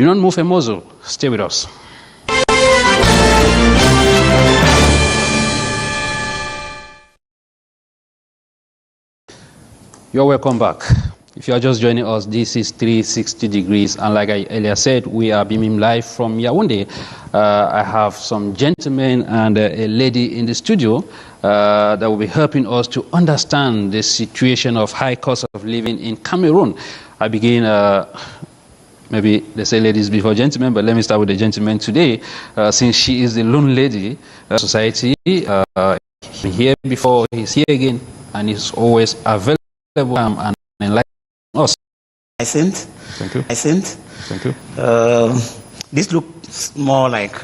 Do not move a muscle. Stay with us. You're welcome back. If you are just joining us, this is 360 degrees, and like I earlier said, we are beaming live from Yaoundé. I have some gentlemen and a lady in the studio that will be helping us to understand the situation of high cost of living in Cameroon. I begin, maybe they say ladies before gentlemen, but let me start with the gentleman today, since she is the lone lady society. Here before, he's here again, and he's always available and enlighten us. Hyncenth. Thank you. Hyncenth. Thank you. This looks more like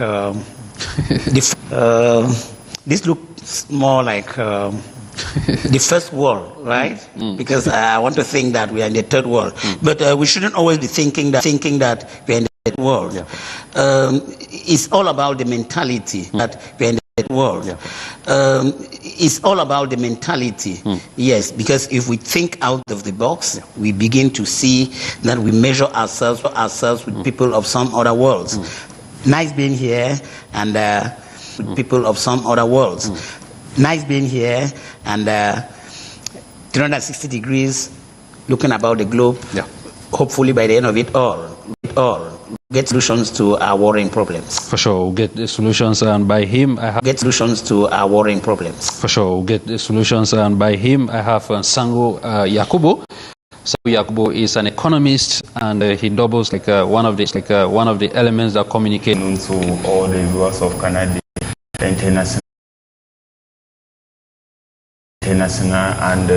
this looks more like the first world, right? Because I want to think that we are in the third world, but we shouldn't always be thinking that we are in the third world. Yeah. It's all about the mentality that we are in the third world. Yeah. It's all about the mentality, yes, because if we think out of the box, we begin to see that we measure ourselves with people of some other worlds. Nice being here and with people of some other worlds. Nice being here and 360 degrees looking about the globe. Yeah. Hopefully by the end of it all, get solutions to our worrying problems. For sure, we'll get the solutions, and by him I have Get solutions to our worrying problems. For sure, we'll get the solutions, and by him I have NSANGOU YACUBU. So YACUBU is an economist, and he doubles like one of the elements that communicate. To all the viewers of Canal, international, and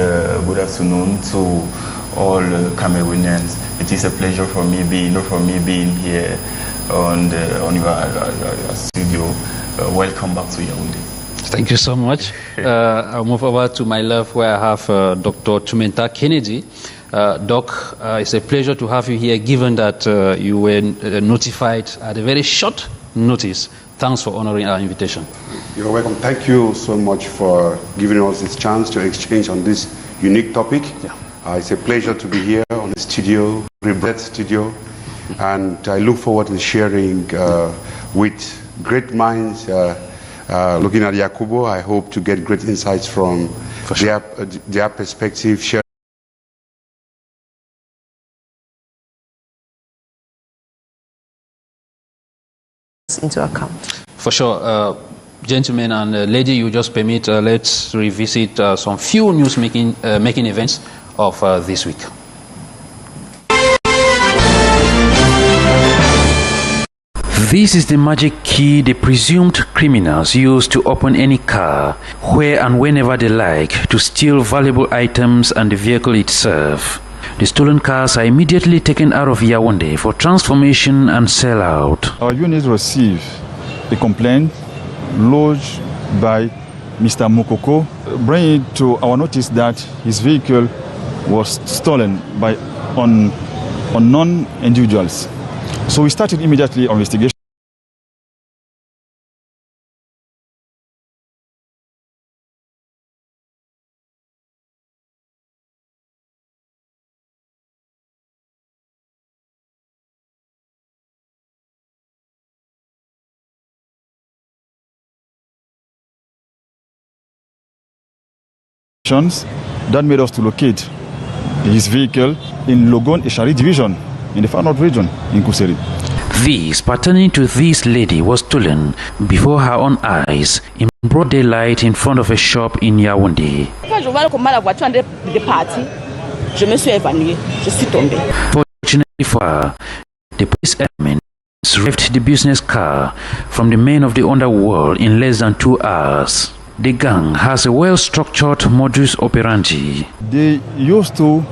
good afternoon to all Cameroonians. It is a pleasure for me being here on your studio. Welcome back to Yaoundé. Thank you so much. I'll move over to my left where I have Dr. Tumenta Kennedy. Doc, it's a pleasure to have you here, given that you were notified at a very short notice. Thanks for honoring our invitation. You're welcome. Thank you so much for giving us this chance to exchange on this unique topic. Yeah. It's a pleasure to be here on the studio, Rebirth Studio, and I look forward to sharing with great minds. Looking at YACUBU, I hope to get great insights from their perspective. Into account. For sure. Gentlemen and lady, you just permit, let's revisit some few news-making events of this week. This is the magic key the presumed criminals use to open any car, where and whenever they like, to steal valuable items and the vehicle itself. The stolen cars are immediately taken out of Yaoundé for transformation and sell-out. Our unit received a complaint lodged by Mr. Mukoko, bringing it to our notice that his vehicle was stolen by unknown individuals. So we started immediately our investigation. That made us to locate his vehicle in Logon Eshari division in the Far North region in Kuseri. This pertaining to this lady was stolen before her own eyes in broad daylight in front of a shop in Yaoundé. Fortunately for her, the police elements ripped the business car from the men of the underworld in less than 2 hours. The gang has a well-structured modus operandi. They used to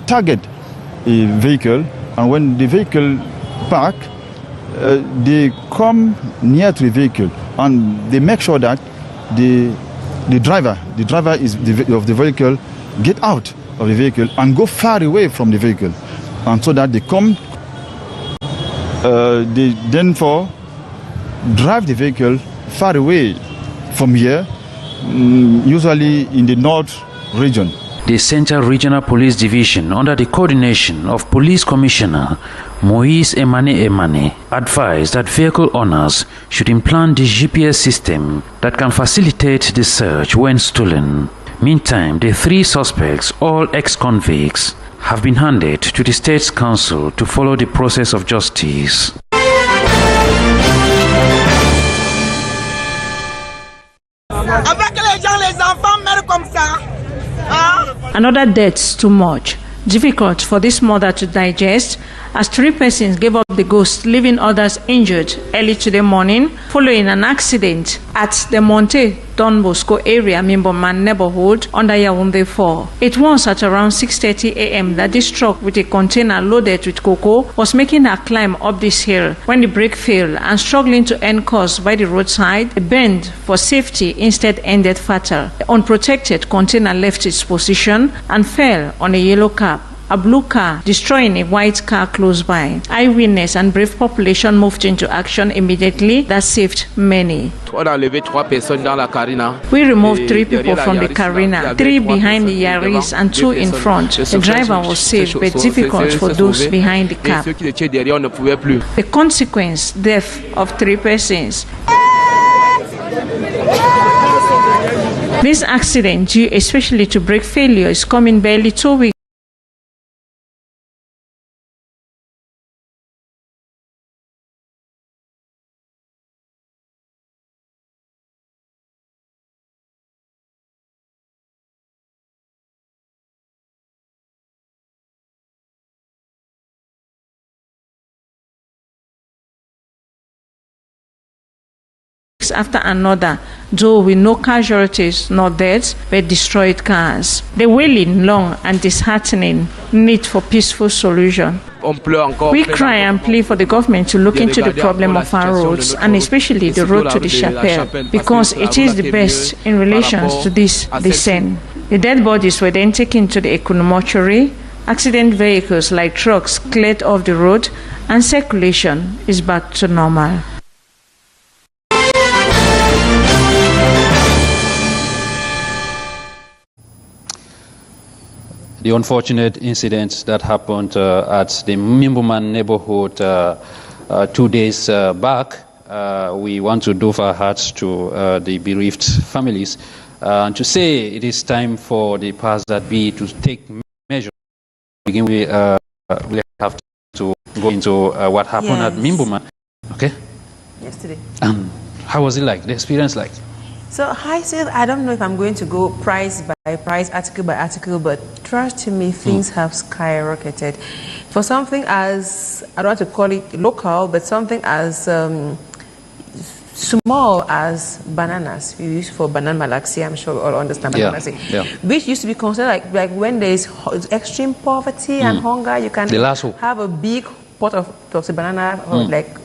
target a vehicle, and when the vehicle park, they come near to the vehicle and they make sure that the driver of the vehicle get out of the vehicle and go far away from the vehicle, and so that they come, they then drive the vehicle far away from here, usually in the North region. The Central Regional Police Division, under the coordination of Police Commissioner Moise Emmanuel advised that vehicle owners should implant the GPS system that can facilitate the search when stolen. Meantime, the 3 suspects, all ex-convicts, have been handed to the State's Council to follow the process of justice. Another death too much. Difficult for this mother to digest, as 3 persons gave up the ghost, leaving others injured early today morning following an accident at the Monte Don Bosco area, Mimboman neighborhood under Yaoundé 4. It was at around 6:30 a.m. that this truck with a container loaded with cocoa was making a climb up this hill when the brake failed and struggling to end course by the roadside, a bend for safety instead ended fatal. The unprotected container left its position and fell on a yellow cab, a blue car destroying a white car close by. Eyewitness and brave population moved into action immediately that saved many. We removed 3 people from the Carina, 3 behind the Yaris and 2 in front. The driver was saved, but difficult for those behind the cab. The consequence, death of 3 persons. This accident, due especially to brake failure, is coming barely 2 weeks after another, though with no casualties nor deaths, but destroyed cars. The wailing, long and disheartening need for peaceful solution. We cry and plead for the government to look into the problem of our roads, and especially the road to the chapel, because it is the best in relation to this descent. The dead bodies were then taken to the Economist. Accident vehicles like trucks cleared off the road, and circulation is back to normal. The unfortunate incident that happened at the Mimboman neighborhood 2 days back, we want to doff our hearts to the bereaved families and to say it is time for the powers that be to take measures. Begin we have to go into what happened at Mimboman. Okay. Yesterday. How was it like? The experience like? So Hyncenth, I don't know if I'm going to go price by price, article by article, but trust me, things have skyrocketed. For something as, I don't want to call it local, but something as small as bananas. We use for banana malaxia, I'm sure we all understand banana malaxia. Which used to be considered like when there is extreme poverty and hunger, you can have a big pot of banana or like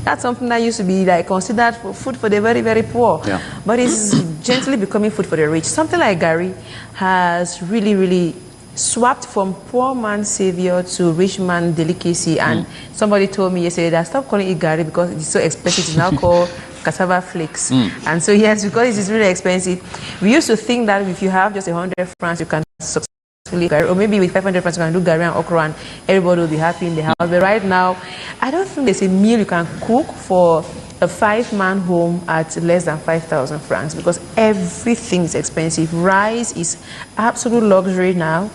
that's something that used to be like considered for food for the very, very poor. But it's gently becoming food for the rich. Something like Gary has really, really swapped from poor man's savior to rich man delicacy. And somebody told me yesterday that stop calling it Gary because it's so expensive. It's now called cassava flakes. And so yes, because it is really expensive. We used to think that if you have just 100 francs, you can successfully Gary, or maybe with 500 francs you can do Gary and okra and everybody will be happy in the house. But right now, I don't think there's a meal you can cook for a 5-man home at less than 5,000 francs because everything is expensive. Rice is absolute luxury now.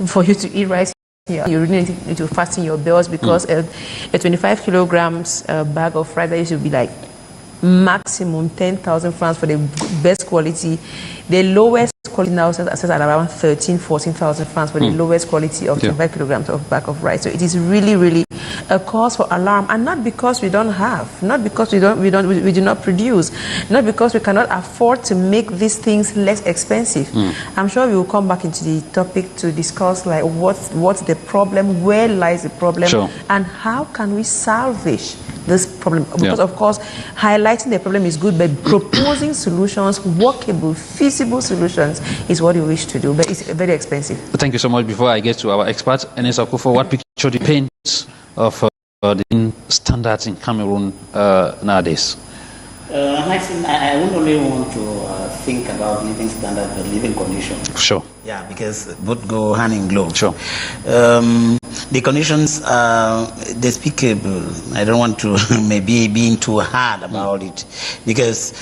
For you to eat rice here, you really need to fasten your belts because a 25 kilograms bag of rice that used to be like maximum 10,000 francs for the best quality. The lowest quality now says at around 13,000-14,000 francs for the lowest quality of 25 kilograms of bag of rice. So it is really, really a cause for alarm, and not because we don't have, not because we do not produce, not because we cannot afford to make these things less expensive. I'm sure we will come back into the topic to discuss like what's the problem, where lies the problem, and how can we salvage this problem, because of course highlighting the problem is good, but proposing solutions, workable, feasible solutions is what we wish to do, but it's very expensive. Thank you so much. Before I get to our expert, NSANGOU, what picture the paints of the standards in Cameroon nowadays? I would only want to think about living standards and living conditions. Sure. Yeah, because both go hand in glove. Sure. The conditions are despicable. I don't want to maybe being too hard about it, because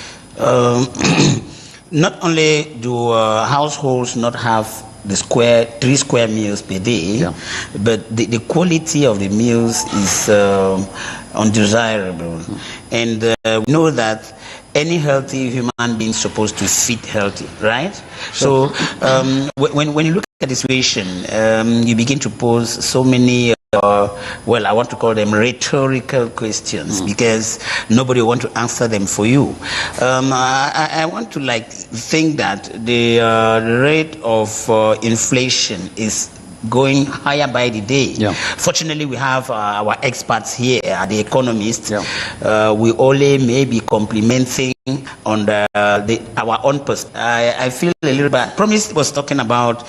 not only do households not have the 3 square meals per day, but the quality of the meals is undesirable. And we know that any healthy human being is supposed to feed healthy, right? So when you look at the situation, you begin to pose so many well, I want to call them rhetorical questions, because nobody wants to answer them for you. I want to think that the rate of inflation is going higher by the day. Fortunately, we have our experts here at the Economist. We only may be complimenting on our own person. I feel a little bad. Promise was talking about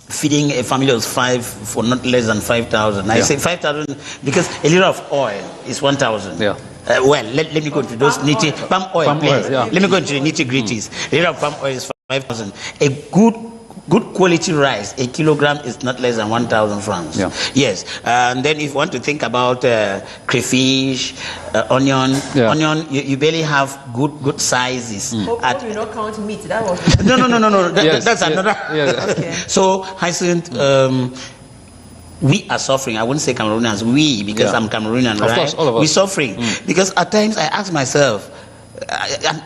feeding a family of 5 for not less than 5,000. I say 5,000 because a liter of oil is 1,000. Well, let me go to those palm oil, please. Let me go to the nitty-gritties. A liter of palm oil is 5,000. A good quality rice, a kilogram is not less than 1,000 francs. Yes. And then if you want to think about crayfish, onion, you barely have good sizes. Hope you don't count meat. That was no. That's another. Okay. So, Hyncenth, we are suffering. I wouldn't say Cameroonians, we, because I'm Cameroonian, right? Of course, all of us. We're suffering. Because at times I ask myself,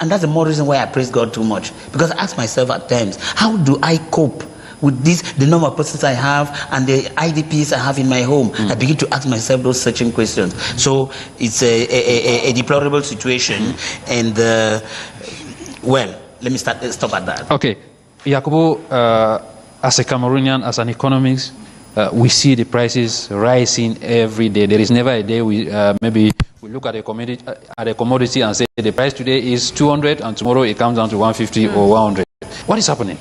and that's the more reason why I praise God too much, because I ask myself at times, how do I cope with the number of persons I have and the IDPs I have in my home? I begin to ask myself those searching questions. So it's a deplorable situation, and well, let me stop at that. Okay, YACUBU, as a Cameroonian, as an economist, we see the prices rising every day. There is never a day maybe we look at a commodity and say the price today is 200 and tomorrow it comes down to 150 or 100. What is happening?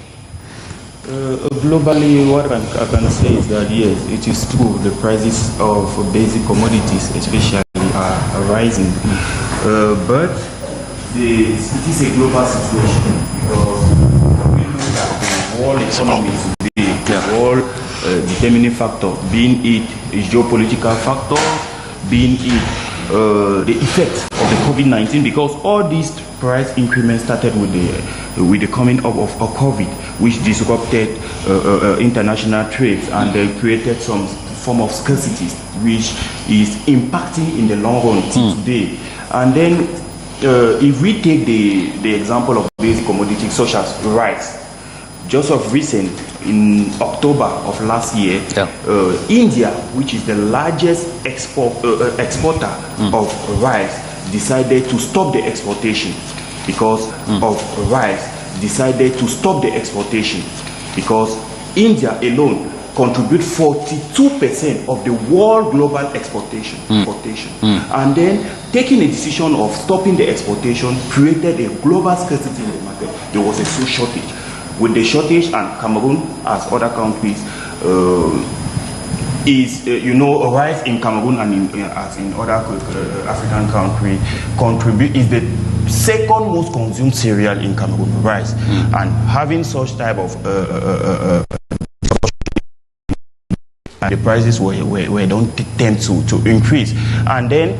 Globally, what I can say is that yes, it is true. The prices of basic commodities, especially, are rising. But it is a global situation, because we know that the world economy is big. The world determining factor, being it a geopolitical factor, being it the effect of the COVID-19, because all these price increments started with the coming up of COVID, which disrupted international trades and created some form of scarcity, which is impacting in the long run till today. And then if we take the example of basic commodities such as rice, just of recent, in October of last year, India, which is the largest exporter of rice, decided to stop the exportation because of rice, decided to stop the exportation because India alone contributes 42% of the world global exportation. And then taking a decision of stopping the exportation created a global scarcity in the market. There was a food shortage. With the shortage, and Cameroon, as other countries, is a rise in Cameroon and as in other African countries, is the second most consumed cereal in Cameroon, rice. And having such type of the prices don't tend to increase. And then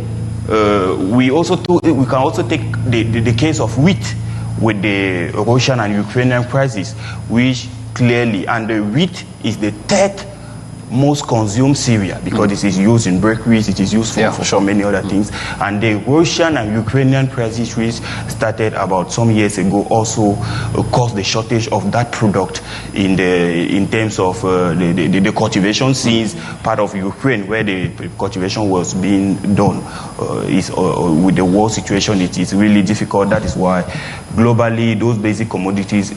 we can also take the case of wheat, with the Russian and Ukrainian crisis, which clearly, and the wheat is the third most consumed cereal, because it is used in bakeries, it is used for many other things. And the Russian and Ukrainian crisis, which started about some years ago, also caused the shortage of that product in terms of the cultivation, since part of Ukraine where the cultivation was being done with the war situation, it is really difficult. That is why globally those basic commodities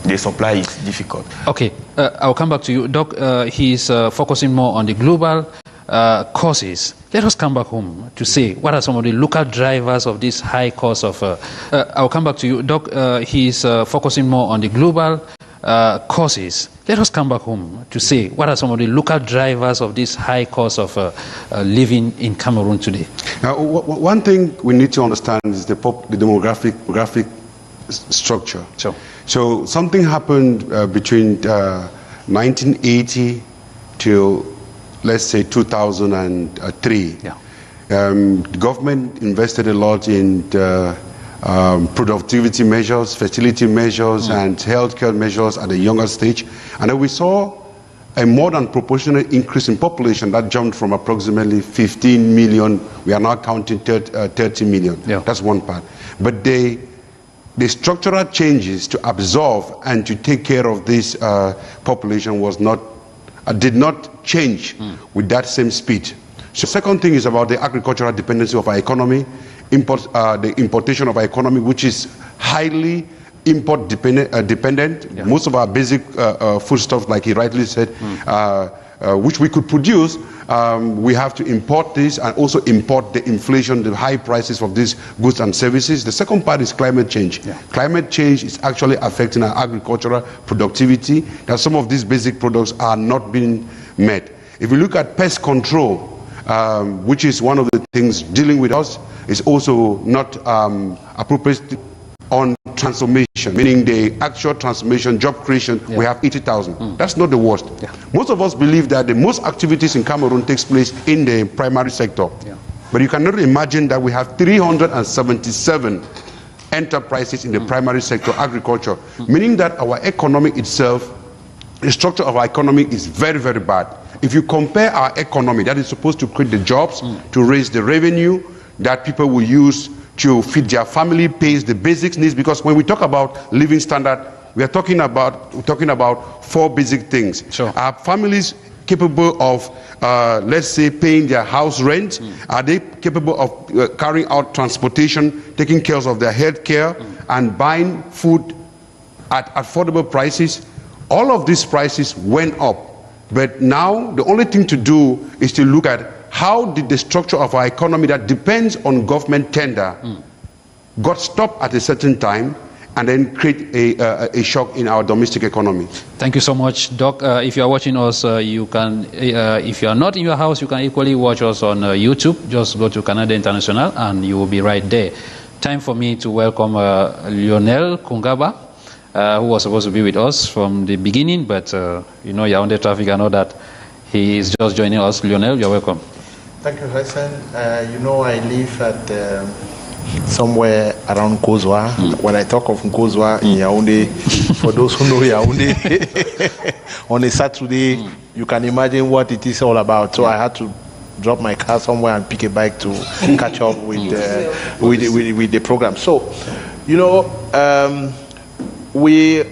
the supply is difficult. Okay, I'll come back to you. Doc, he's focusing more on the global causes. Let us come back home to say what are some of the local drivers of this high cost of... I'll come back to you. Doc, he's focusing more on the global causes. Let us come back home to say what are some of the local drivers of this high cost of living in Cameroon today. Now, one thing we need to understand is the demographic structure. Sure. So something happened between 1980 to, let's say, 2003. Yeah. The government invested a lot in productivity measures, fertility measures, and healthcare measures at a younger stage. And then we saw a more than proportionate increase in population that jumped from approximately 15 million. We are now counting 30 million. Yeah. That's one part. But the structural changes to absorb and to take care of this population did not change with that same speed. So second thing is about the agricultural dependency of our economy, the importation of our economy, which is highly import dependent. Yeah. Most of our basic foodstuffs, like he rightly said, which we could produce, we have to import this and also import the inflation, the high prices of these goods and services. The second part is climate change. Yeah. Climate change is actually affecting our agricultural productivity, that some of these basic products are not being met. If you look at pest control, which is one of the things dealing with us, is also not appropriate on transformation, meaning the actual transformation, job creation. We have 80,000. That's not the worst. Yeah. Most of us believe that the most activities in Cameroon takes place in the primary sector. Yeah. But you cannot imagine that we have 377 enterprises in the primary sector, agriculture, meaning that our economy itself, the structure of our economy is very, very bad. If you compare our economy that is supposed to create the jobs, to raise the revenue that people will use to feed their family, pays the basic needs, because when we talk about living standard, we're talking about four basic things. Sure. Are families capable of, let's say, paying their house rent? Are they capable of carrying out transportation, taking care of their health care, and buying food at affordable prices? All of these prices went up. But now the only thing to do is to look at how did the structure of our economy that depends on government tender got stopped at a certain time and then create a shock in our domestic economy. Thank you so much, Doc. If you are watching us, you can, if you are not in your house, you can equally watch us on YouTube. Just go to Canada International and you will be right there. Time for me to welcome LEONEL KUNGABA. Who was supposed to be with us from the beginning, but you know, you're on the traffic and all that. He is just joining us. LEONEL, you're welcome. Thank you, Hyncenth. You know, I live at somewhere around Kozwa. When I talk of Kozwa in Yaoundé, for those who know Yaoundé, on a Saturday, you can imagine what it is all about. So I had to drop my car somewhere and pick a bike to catch up with the program. So, you know, we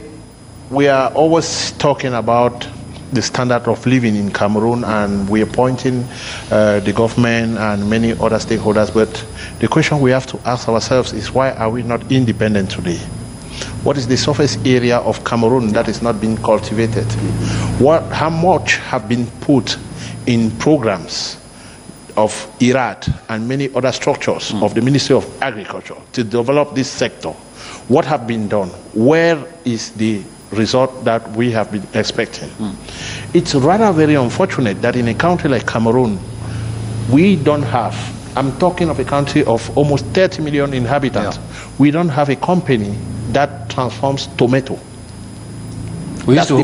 are always talking about the standard of living in Cameroon, and we are pointing the government and many other stakeholders, but the question we have to ask ourselves is, why are we not independent today? What is the surface area of Cameroon that is not being cultivated? How much have been put in programs of IRAD and many other structures of the Ministry of Agriculture to develop this sector? What have been done? Where is the result that we have been expecting? It's rather very unfortunate that in a country like Cameroon, we don't have, I'm talking of a country of almost 30 million inhabitants, we don't have a company that transforms tomato. We used to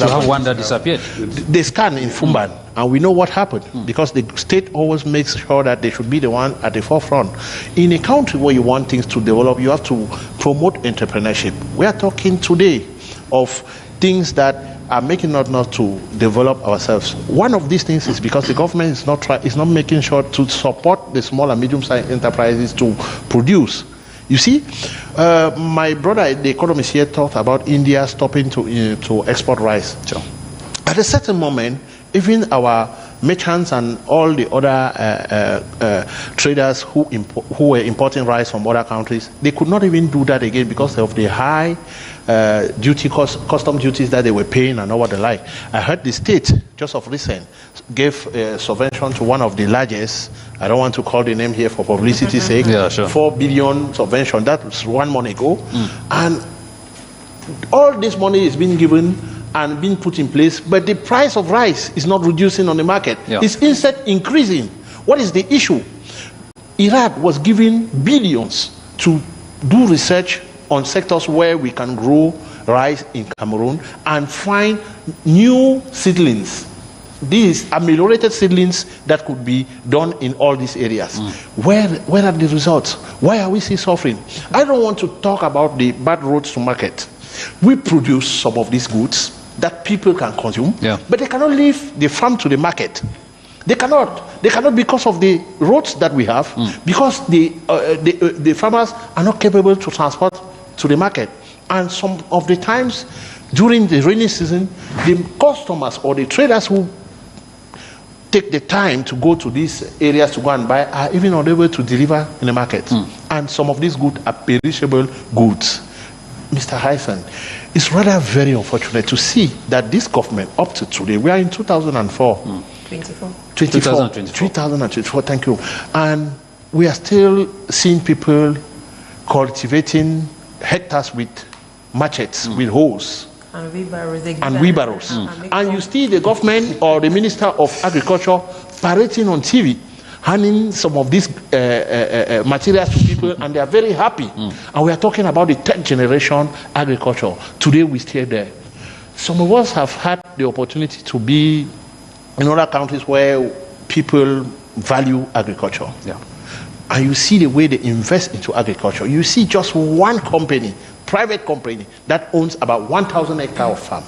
have one that disappeared. They scanned in Fumban, and we know what happened, because the state always makes sure that they should be the one at the forefront. In a country where you want things to develop, you have to promote entrepreneurship. We are talking today of things that are making us not to develop ourselves. One of these things is because the government is not making sure to support the small and medium-sized enterprises to produce. You see, my brother, the economist here, talked about India stopping to export rice. Sure. At a certain moment, even our merchants and all the other traders who were importing rice from other countries, they could not even do that again because of the high custom duties that they were paying and all the like. I heard the state, just of recent, gave subvention to one of the largest, I don't want to call the name here for publicity's sake, 4 billion subvention. That was 1 month ago. And all this money is being given and being put in place, but the price of rice is not reducing on the market. It's instead increasing. What is the issue? Iraq was giving billions to do research on sectors where we can grow rice in Cameroon and find new seedlings. These ameliorated seedlings that could be done in all these areas. Where are the results? Why are we still suffering? I don't want to talk about the bad roads to market. We produce some of these goods that people can consume, but they cannot leave the farm to the market. They cannot. They cannot because of the roads that we have, because the farmers are not capable to transport to the market. And some of the times during the rainy season, the customers or the traders who take the time to go to these areas to go and buy are even unable to deliver in the market. And some of these goods are perishable goods. Mr. Hyncenth, it's rather very unfortunate to see that this government, up to today, we are in 2004. 2024, thank you. And we are still seeing people cultivating hectares with machetes, with hoes. And wheelbarrows. And you see the government or the Minister of Agriculture parading on TV, handing some of these materials to people, and they are very happy. And we are talking about the third generation agriculture. Today we stay there. Some of us have had the opportunity to be in other countries where people value agriculture. And you see the way they invest into agriculture. You see just one company, private company, that owns about 1,000 hectares of farm.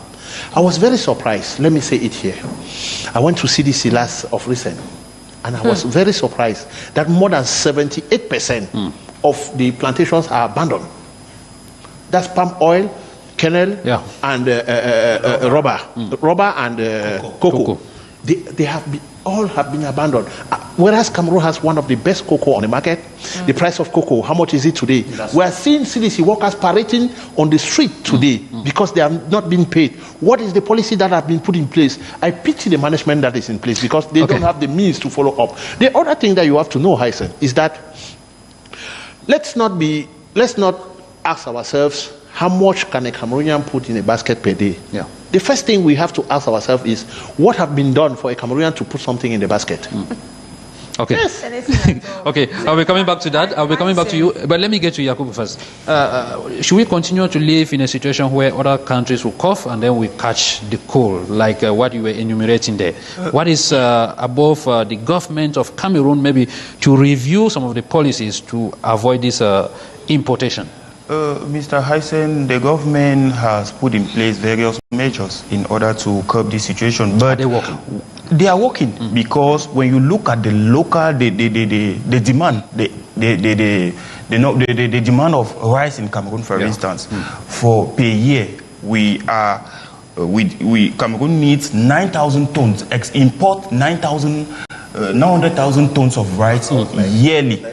I was very surprised. Let me say it here. I went to CDC last of recent, and I was very surprised that more than 78% of the plantations are abandoned. That's palm oil, kernel, and rubber and cocoa. They have been, all have been abandoned. Whereas Cameroon has one of the best cocoa on the market, the price of cocoa, how much is it today? We are seeing CDC workers parading on the street today because they have not been paid. What is the policy that has been put in place? I pity the management that is in place because they don't have the means to follow up. The other thing that you have to know, Hyncenth, is that let's not ask ourselves how much can a Cameroonian put in a basket per day. The first thing we have to ask ourselves is what have been done for a Cameroonian to put something in the basket. Okay. Yes. Okay, I'll be coming back to that. I'll be coming back to you. But let me get to YACUBU first. Should we continue to live in a situation where other countries will cough and then we catch the cold, like what you were enumerating there? What is above the government of Cameroon maybe to review some of the policies to avoid this importation? Mr. Hyncenth, the government has put in place various measures in order to curb this situation. But are they working? They are working because when you look at the local, the demand, the demand of rice in Cameroon, for instance, for per year, Cameroon needs 9,000 tons, import 900,000 tons of rice yearly.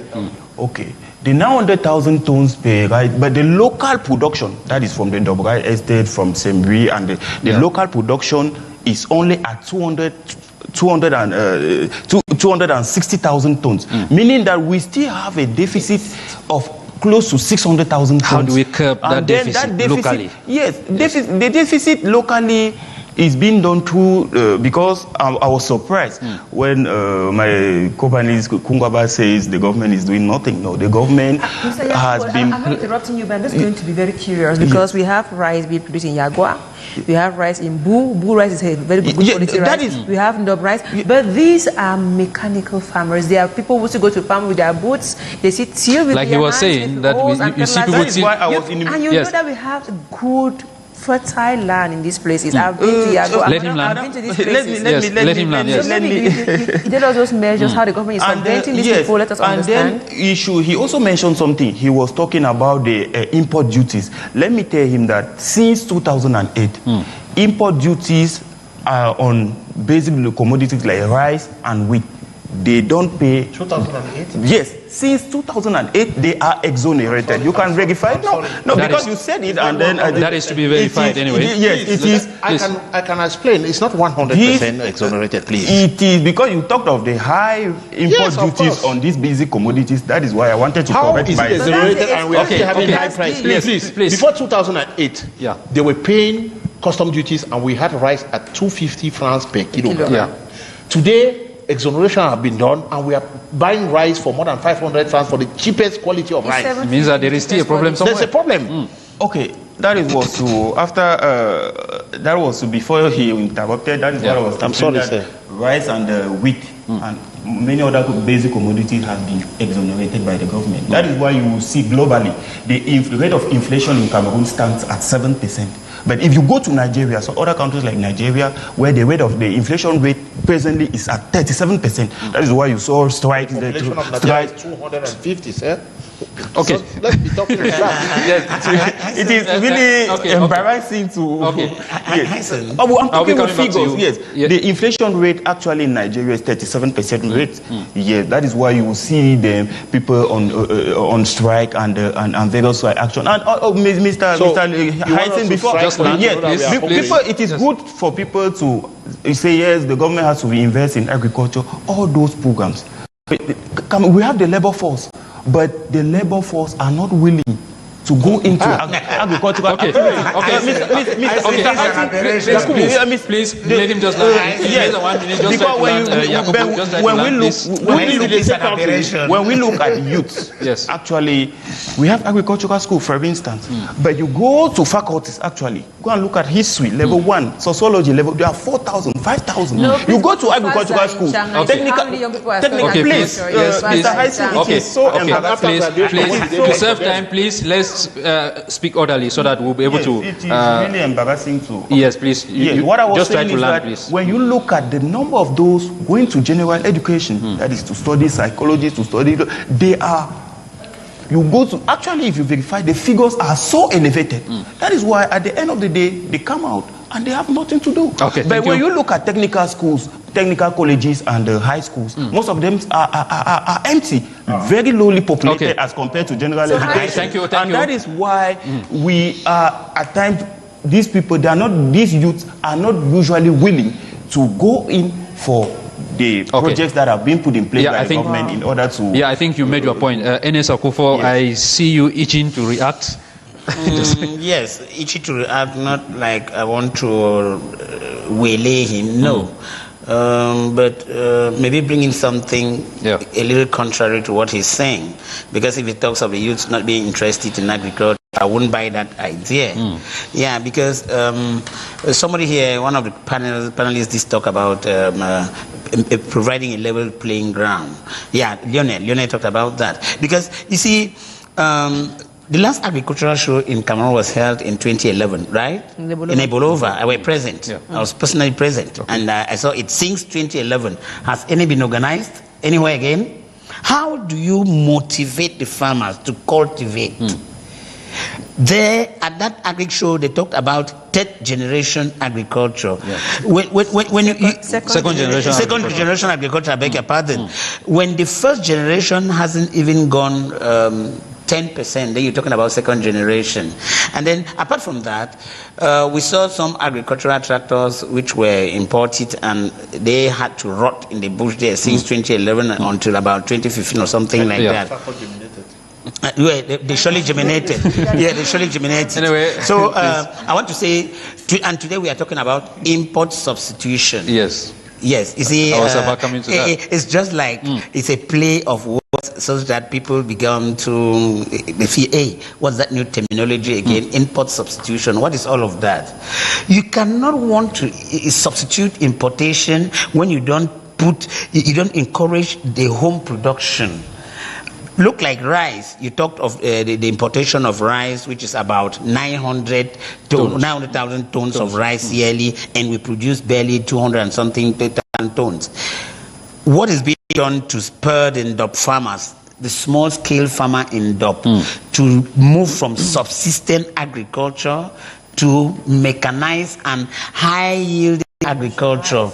Okay. The 900,000 tons per rice, but the local production, that is from the Dobrai estate, from Sembri, and the local production is only at 260,000 tons, meaning that we still have a deficit of close to 600,000 tons. How do we curb that deficit locally? Yes, the deficit locally is being done through, because I was surprised when my co-panelist KUNGABA says the government is doing nothing. No, the government has been... I'm not interrupting you, but I'm just going to be very curious because we have rice being produced in Yagua, we have rice in Boo. Boo rice is a very good quality rice. We have Ndob rice, but these are mechanical farmers. They are people who used to go to farm with their boots. They sit till with like their you were hands, saying, that you see people... That is why I was in... And you know that we have good fertile land in these places. I've been to Yago. Let him land. I've been to these places. Let him land. Yes. So maybe he did all those measures, how the government is subventing these people. Let us understand. And then he also mentioned something. He was talking about the import duties. Let me tell him that since 2008, import duties are on basic commodities like rice and wheat. They don't pay. 2008? Yes. Since 2008, they are exonerated. You can verify it? No, because you said it and then... that is to be verified anyway. Yes, it is. I can explain. It's not 100% exonerated, please. It is because you talked of the high import duties on these basic commodities. That is why I wanted to correct myself. How is it exonerated and we are still having high price? Please. Before 2008, they were paying custom duties, and we had rice at 250 francs per kilogram. Yeah. Today, exoneration have been done, and we are buying rice for more than 500 francs for the cheapest quality of rice. It means that there is still a problem somewhere. There's a problem. Okay, that was to after that was to before he interrupted. That is what I was. I'm sorry, sir. Rice and wheat and many other basic commodities have been exonerated by the government. That is why you will see globally the rate of inflation in Cameroon stands at 7%. But if you go to Nigeria, so other countries like Nigeria, where the rate of the inflation rate presently is at 37%, that is why you saw strikes. The population of Nigeria is 250, sir. Okay. So let's be talking about that. It is really embarrassing to. Yes. I'm talking with figures. Yes. The inflation rate actually in Nigeria is 37% rate. Yes, that is why you will see the people on strike and various action. And Mr. Hyncenth before. Yes. People, it is good for people to say yes. The government has to reinvest in agriculture. All those programs. We have the labor force. But the labor force are not willing to go into agricultural activities. Please, let him just land. When we look at youth, actually, we have agricultural school, for instance. But you go to faculties, actually, go and look at history, level 1, sociology, level, there are 4,000, 5,000. You go to agricultural school, technical, please, Mr. Hyncenth, it is so embarrassing. Please, to save time, please, let's speak orderly so that we'll be able to. It is really embarrassing to. Yes, please. What I was just saying try to is learn, that please. when you look at the number of those going to general education, that is to study psychology, to study, they are. You go to actually, if you verify, the figures are so elevated. That is why at the end of the day they come out and they have nothing to do. Okay, but when you look at technical schools, technical colleges and high schools, most of them are empty, very lowly populated as compared to general education. Thank you. And that is why we are at times, these people, these youths are not usually willing to go in for the projects that have been put in place by the government in order to. Yeah, I think you made your point. NS Akufo, I see you itching to react. Yes, itching to react, not like I want to waylay him, no. But maybe bringing something a little contrary to what he's saying. Because if he talks of the youth not being interested in agriculture, I wouldn't buy that idea. Yeah, because somebody here, one of the panelists did talk about providing a level playing ground. Yeah, Leonel talked about that. Because, you see, the last agricultural show in Cameroon was held in 2011, right? In Ebolova. I was present. I was personally present. And I saw it since 2011. Has any been organized anywhere again? How do you motivate the farmers to cultivate? There, at that agri show, they talked about third generation agriculture. Second generation agriculture, I beg your pardon. When the first generation hasn't even gone 10%, then you're talking about second generation. And then apart from that, we saw some agricultural tractors which were imported and they had to rot in the bush there since 2011 until about 2015 or something like that. They surely germinated. They surely germinated. Anyway, so I want to say, and today we are talking about import substitution. Yes, you see, I was about coming to that. It's just like it's a play of words, so that people begin to feel, hey, what's that new terminology again? Import substitution. What is all of that? You cannot want to substitute importation when you don't encourage the home production. Look like rice. You talked of the importation of rice, which is about 900,000 tons of rice yearly, and we produce barely 200 and something tons. What is being done to spur the Ndop farmers, the small-scale farmer in Ndop, to move from subsistence agriculture to mechanized and high-yielding agriculture?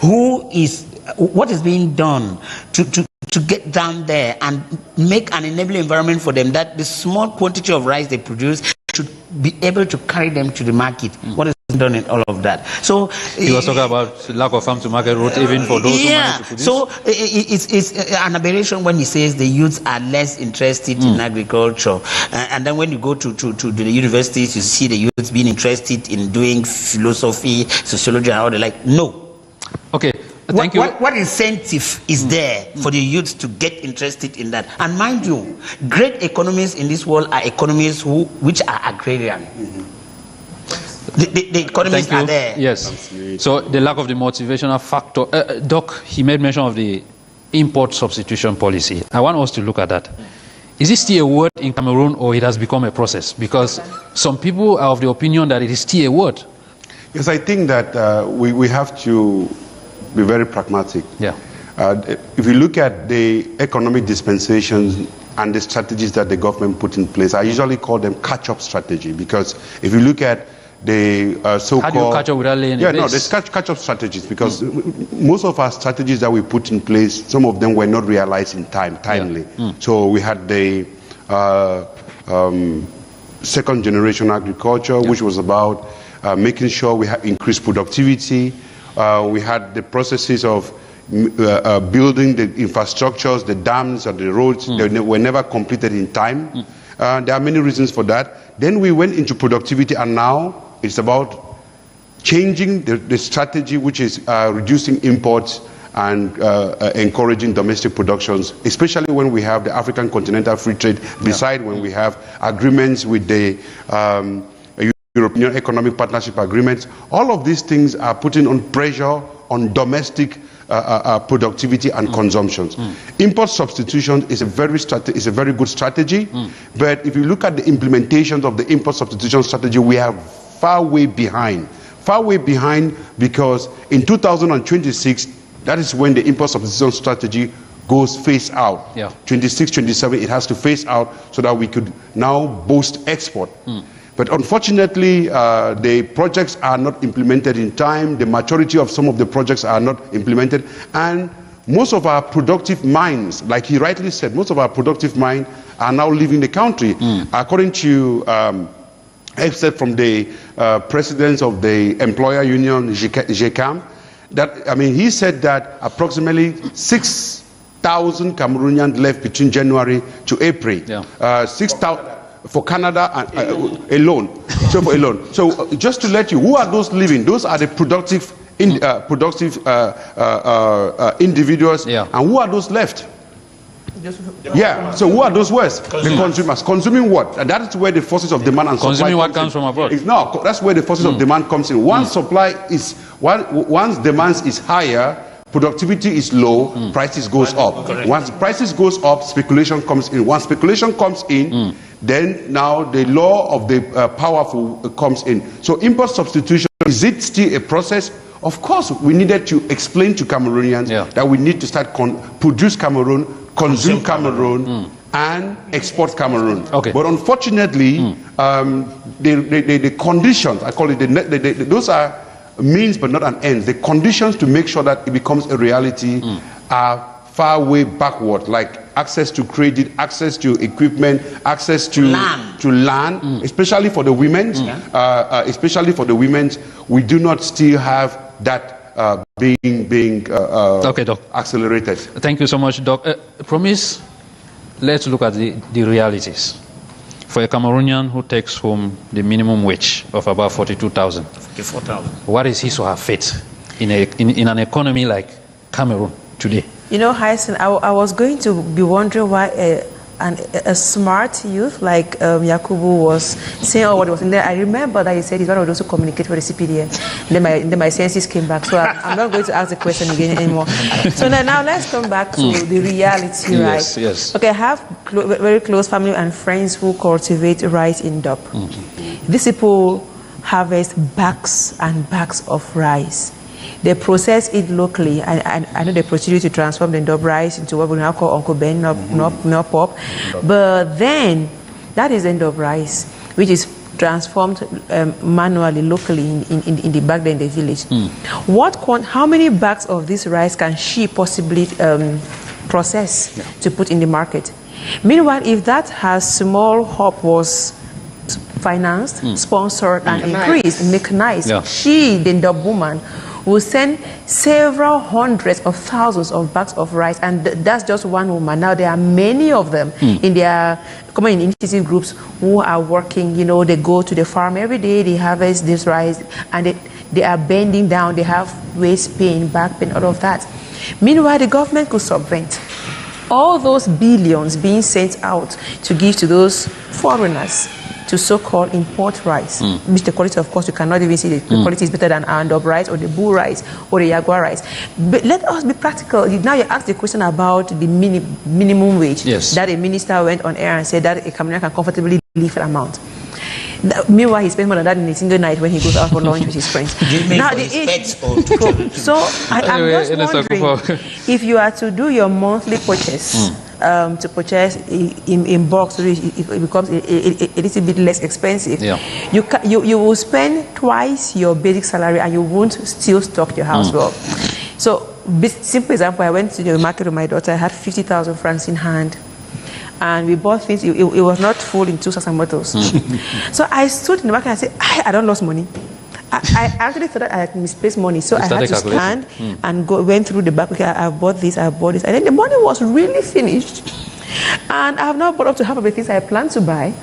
What is being done to get down there and make an enabling environment for them that the small quantity of rice they produce should be able to carry them to the market? What is and all of that. So he was talking about lack of farm to market route even for those who manage to produce. So it's an aberration when he says the youths are less interested in agriculture, and then when you go to the universities, you see the youths being interested in doing philosophy, sociology, and all the like. No. Okay. Thank you. What incentive is there for the youth to get interested in that? And mind you, great economists in this world are economists which are agrarian. The economists are there. Yes. So the lack of the motivational factor. Doc, he made mention of the import substitution policy. I want us to look at that. Is it still a word in Cameroon, or it has become a process? Because some people are of the opinion that it is still a word. Yes, I think that we have to be very pragmatic. Yeah. If you look at the economic dispensations and the strategies that the government put in place, I usually call them catch-up strategy, because if you look at the so-called... How do you catch up without laying there's catch-up strategies, because most of our strategies that we put in place, some of them were not realized in timely. So we had the second generation agriculture, which was about making sure we had increased productivity. We had the processes of building the infrastructures, the dams and the roads. They were never completed in time. There are many reasons for that. Then we went into productivity, and now it's about changing the strategy, which is reducing imports and encouraging domestic productions, especially when we have the African Continental Free Trade, beside when we have agreements with the European Economic Partnership Agreements. All of these things are putting on pressure on domestic productivity and consumptions. Import substitution is a very good strategy, but if you look at the implementations of the import substitution strategy, we are far way behind. Far way behind, because in 2026, that is when the import substitution strategy goes phase out. 26, 27, it has to phase out so that we could now boost export. But unfortunately, the projects are not implemented in time. The majority of some of the projects are not implemented. And most of our productive minds, like he rightly said, most of our productive minds are now leaving the country. According to excerpt from the president of the employer union, NJIKAM, he said that approximately 6,000 Cameroonians left between January to April. 6,000 for Canada alone. So just to let you, who are those living? Those are the productive individuals. And who are those left? So who are those worst? The consumers. Consuming what? And that is where the forces of demand and supply consuming what comes from abroad. No, that's where the forces of demand comes in. Once demand is higher, productivity is low, prices goes up. Once prices goes up, speculation comes in. Once speculation comes in, then now the law of the powerful comes in. So import substitution, is it still a process? Of course, we needed to explain to Cameroonians that we need to start produce Cameroon, consume Cameroon, and export Cameroon. But unfortunately, the conditions, I call it, those are means but not an end. The conditions to make sure that it becomes a reality are far way backward, like access to credit, access to equipment, access to land, especially for the women. We do not still have that being Doc. accelerated. Thank you so much, Doc. Promise, let's look at the realities. For a Cameroonian who takes home the minimum wage of about 42,000, what is his or her fate in an economy like Cameroon today? You know, Hyncenth, I was going to be wondering why a smart youth like YACUBU was saying what was in there. I remember that he said he's one of those who communicate with the CPDM. Then my senses came back, so I'm not going to ask the question again anymore. So now let's come back to the reality, right? Yes. Okay, I have very close family and friends who cultivate rice in Dop. These people harvest bags and bags of rice. They process it locally, and I know they proceed to transform the Dop rice into what we now call Uncle Ben, not pop. But then, that is the Dop rice, which is transformed manually, locally in the bag there in the village. How many bags of this rice can she possibly process to put in the market? Meanwhile, if that her small hop was financed, sponsored, and increased, mechanized. She, the woman, will send several hundreds of thousands of bags of rice, and that's just one woman. Now there are many of them in their common initiative groups who are working. You know, they go to the farm every day, they harvest this rice, and they are bending down, they have waist pain, back pain, all of that. Meanwhile, the government could subvent all those billions being sent out to give to those foreigners to so-called import rice, which the quality, of course, you cannot even see the quality is better than Andop rice or the Bull rice or the Jaguar rice. But let us be practical. Now you ask the question about the minimum wage, that a minister went on air and said that a Cameroonian can comfortably live an amount. Meanwhile, he spends more than that in a single night when he goes out for lunch with his friends. Now, so I'm just wondering, if you are to do your monthly purchase, to purchase in bulk, so it becomes a little bit less expensive. You will spend twice your basic salary and you won't still stock your house well. So, simple example, I went to the market with my daughter. I had 50,000 francs in hand. And we bought things, it was not full in 2 sacks and bottles. So I stood in the market and I said, I don't lost money. I actually thought that I had misplaced money. So I had to stand and went through the back. Okay, I bought this, I bought this. And then the money was really finished. And I have now bought up to half of the things I planned to buy.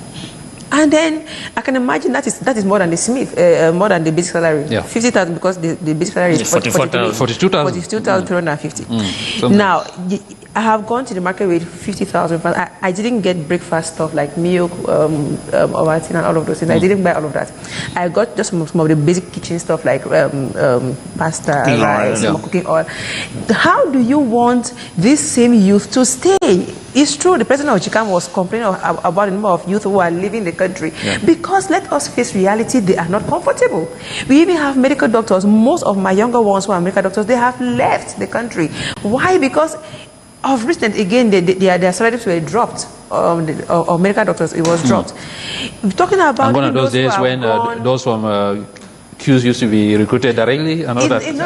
And then I can imagine that is more than the Smith, more than the basic salary. 50,000 because the basic salary is 42,350. Now, I have gone to the market with 50,000. I didn't get breakfast stuff like milk, Ovaltine, and all of those things. I didn't buy all of that. I got just some of the basic kitchen stuff like pasta, rice, cooking oil. How do you want this same youth to stay? It's true, the president of NJIKAM was complaining about the number of youth who are leaving the country. Because let us face reality, they are not comfortable. We even have medical doctors. Most of my younger ones who are medical doctors, they have left the country. Why? Because of recent, again, their salaries were dropped. Of medical doctors, it was dropped. Talking about those days when those from Qs used to be recruited directly and all that. It's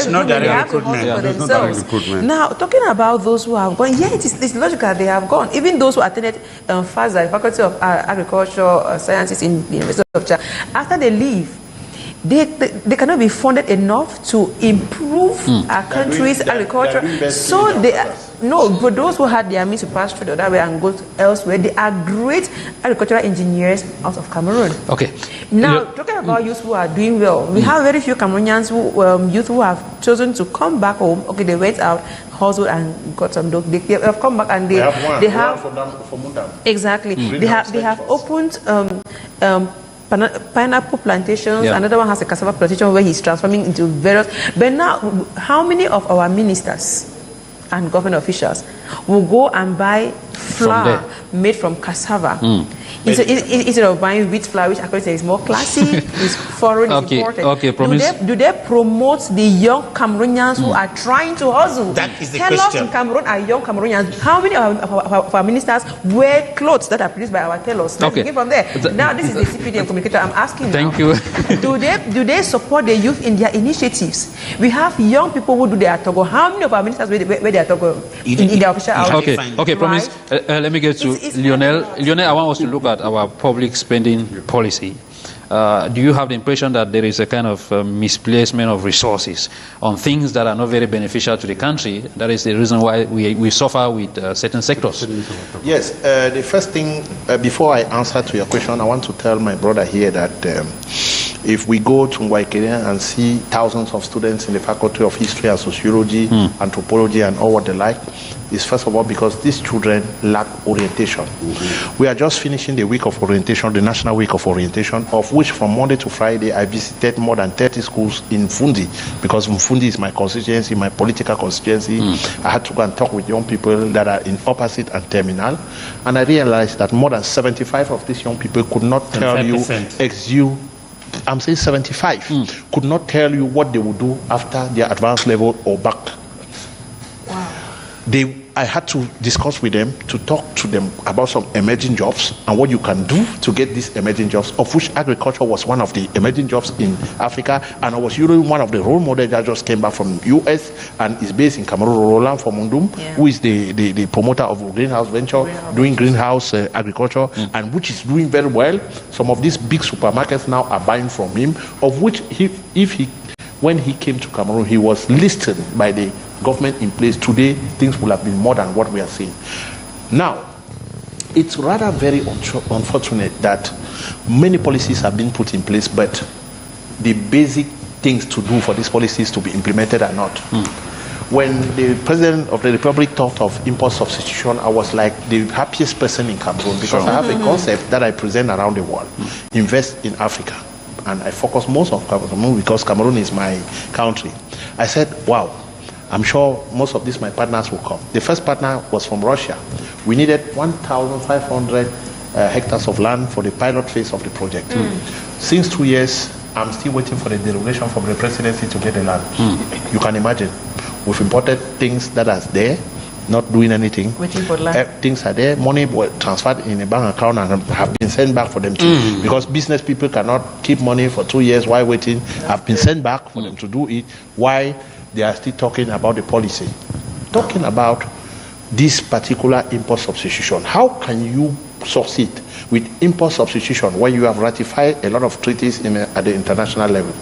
not direct recruitment. Now, talking about those who have gone, it's logical they have gone. Even those who attended FASA, Faculty of Agricultural Sciences in the University of Chia, after they leave, they cannot be funded enough to improve our country's agriculture. So but those who had their means to pass through the other way and go elsewhere, they are great agricultural engineers out of Cameroon. Now, talking about youth who are doing well, we have very few Cameroonians youth who have chosen to come back home. They went out, hustled and got some dog. They have come back and they have exactly. They have opened pineapple plantations. Another one has a cassava plantation where he's transforming into various. But now, how many of our ministers and government officials will go and buy flour made from cassava instead of buying wheat flour, which actually is more classy, is foreign, imported? Do they promote the young Cameroonians who are trying to hustle? That is the question. Tell us in Cameroon are young Cameroonians. How many of our ministers wear clothes that are produced by our tailors? Let's begin from there. Now, this is the CPDM communicator. I'm asking Thank you. Do they support the youth in their initiatives? We have young people who do their Togo. How many of our ministers wear their Togo in their official outfit? Promise. Let me get to Lionel. Lionel, I want us to look at our public spending policy. Do you have the impression that there is a kind of misplacement of resources on things that are not very beneficial to the country? That is the reason why we suffer with certain sectors. Yes, the first thing, before I answer to your question, I want to tell my brother here that if we go to YACUBU and see thousands of students in the Faculty of History and Sociology, Anthropology and all what they like, is first of all because these children lack orientation. We are just finishing the week of orientation, the National Week of Orientation, of which from Monday to Friday I visited more than 30 schools in Fundi, because Fundi is my constituency, my political constituency. I had to go and talk with young people that are in Opposite and Terminal, and I realized that more than 75 of these young people could not tell you, I'm saying 75, could not tell you what they would do after their advanced level or back. I had to discuss with them, to talk to them about some emerging jobs and what you can do to get these emerging jobs, of which agriculture was one of the emerging jobs in Africa. And I was usually one of the role models that just came back from US and is based in Cameroon, Roland Formundum, who is the promoter of greenhouse venture, doing greenhouse agriculture, and which is doing very well. Some of these big supermarkets now are buying from him, of which when he came to Cameroon, he was listed by the government in place. Today, things will have been more than what we are seeing. Now, it's rather very unfortunate that many policies have been put in place, but the basic things to do for these policies to be implemented are not. When the President of the Republic thought of import substitution, I was like the happiest person in Cameroon, because I have a concept that I present around the world. Invest in Africa. And I focus most on Cameroon because Cameroon is my country. I said, wow, I'm sure most of these my partners will come. The first partner was from Russia. We needed 1,500 hectares of land for the pilot phase of the project. Since 2 years, I'm still waiting for the delegation from the presidency to get the land. You can imagine, we've imported things that are there, not doing anything. Waiting for land. Things are there, money was transferred in a bank account and have been sent back for them to, because business people cannot keep money for 2 years while waiting, have been sent back for them to do it. Why? They are still talking about the policy, talking about this particular import substitution. How can you succeed with import substitution when you have ratified a lot of treaties at the international level?